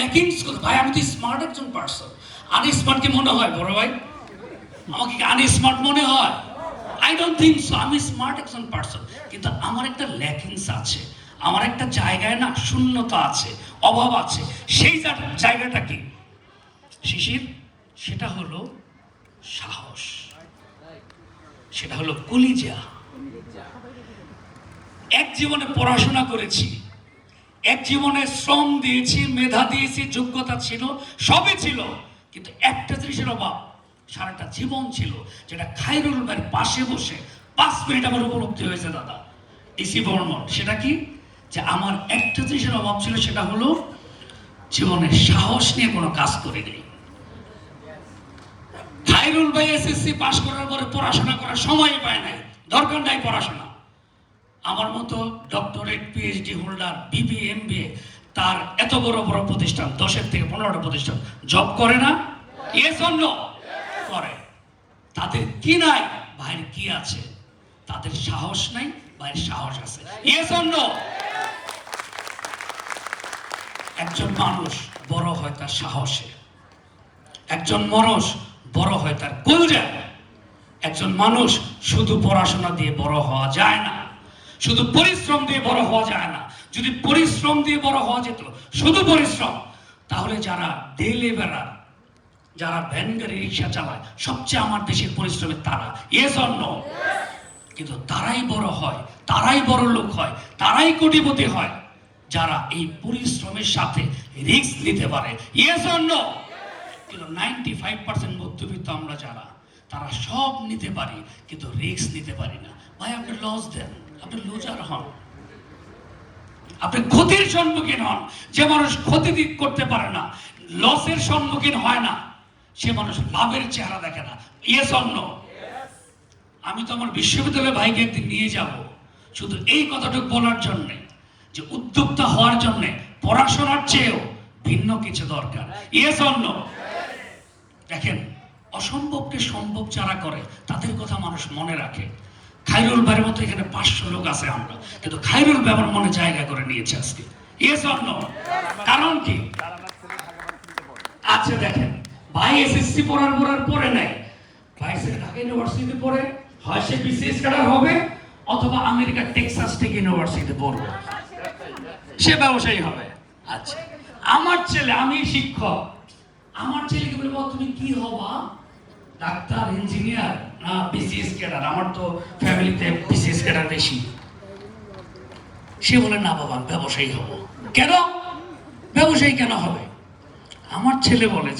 Lackings ভাই, আমি তো স্মার্ট একজন পার্সন। আনস্মার্ট কি মনে হয় বড় ভাই? আমাকে কি আনস্মার্ট মনে হয়? I don't think so. আমি স্মার্ট একজন পার্সন, কিন্তু আমার একটা ল্যাকিংস আছে, আমার একটা জায়গায় না শূন্যতা আছে, অভাব আছে। সেই জায়গাটা কি শিশির? সেটা হলো সাহস, সেটা হলো কলিজা। এক জীবনে পড়াশোনা করেছি, এক জীবনে শ্রম দিয়েছি, মেধা দিয়েছি, যোগ্যতা ছিল, সবই ছিল, কিন্তু একটা জিনিসের অভাব সারাটা জীবন ছিল, যেটা খায়রুল ভাইয়ের পাশে বসে 5 মিনিট আমার উপলব্ধি হয়েছে দাদা, ইসি বর্মন। সেটা কি? যে আমার একটা জিনিসের অভাব ছিল, সেটা হলো জীবনে সাহস নিয়ে কোনো কাজ করিনি। খায়রুল ভাই এসএসসি পাশ করার পরে পড়াশোনা করার সময় পায় নাই, দরকার নাই পড়াশোনা। আমার মতো doctorate, PhD holder, BBA, MBA, তার এত বড় বড় প্রতিষ্ঠান, 10 থেকে 15টা প্রতিষ্ঠান, জব করে না? Yes or no? করে। তাদের কি নাই? ভাইয়ের কি আছে? তাদের সাহস নাই, ভাইয়ের সাহস আছে। Yes or no? একজন মানুষ বড় হয় তার সাহসে, একজন মানুষ বড় হয় তার কলজায়। একজন মানুষ শুধু পড়াশোনা দিয়ে বড় হওয়া যায় না, শুধু পরিশ্রম দিয়ে বড় হওয়া যায় না। যদি পরিশ্রম দিয়ে বড় হওয়া যেত, শুধু পরিশ্রম, তাহলে যারা ডে লেবারার, যারা ভ্যান গাড়ি, রিক্সা চালায়, সবচেয়ে আমার দেশের পরিশ্রমী তারা। Yes or no? কিন্তু তারাই বড় হয়, তারাই বড় লোক হয়, তারাই কোটিপতি হয় যারা এই পরিশ্রমের সাথে রিস্ক নিতে পারে। Yes or no? কিন্তু 95% মধ্যবিত্ত আমরা যারা, তারা সব নিতে পারি কিন্তু রিস্ক নিতে পারি না। ভাই আপনি লস দেন, আপনি লুজার হন, আপনি ক্ষতির সম্মুখীন হন। যে মানুষ ক্ষতি করতে পারে না, লসের সম্মুখীন হয় না, সে মানুষ লাভের চেহারা দেখে না। Yes or no? আমি তো আমার বিশ্ববিদ্যালয় ভাইকে একদিন নিয়ে যাব শুধু এই কথাটুকু বলার জন্যে, যে উদ্যোক্তা হওয়ার জন্যে পড়াশোনার চেয়েও ভিন্ন কিছু দরকার। Yes or no? দেখেন, অসম্ভবকে সম্ভব যারা করে তাদের কথা মানুষ মনে রাখে। খায়রুল ভাইয়ের মতো এখানে 500 লোক আছে আমরা, কিন্তু খায়রুল ভাই আমার মনে জায়গা করে নিয়েছে আজকে। Yes or no? কারণ কি? আচ্ছা দেখেন, ভাই এসএসসি পড়ার পরে নাই, ভাই সে ঢাকা ইউনিভার্সিটিতে পড়ে, হয় সে বিসিএস ক্যাডার হবে, অথবা আমেরিকার টেক্সাস টেক ইউনিভার্সিটিতে পড়বে, সে ব্যবসায়ী হবে। আচ্ছা, আমার ছেলে, আমি শিক্ষক, আমার ছেলেকে বলবো তুমি কি হবা? ডাক্তার, ইঞ্জিনিয়ার না বিসিএস ক্যাডার? আমার তো ফ্যামিলিতে বিসিএস ক্যাডার বেশি। সে বলে না বাবা ব্যবসায়ী হব। কেন ব্যবসায়ী কেন হবে? আমার ছেলে বলে যে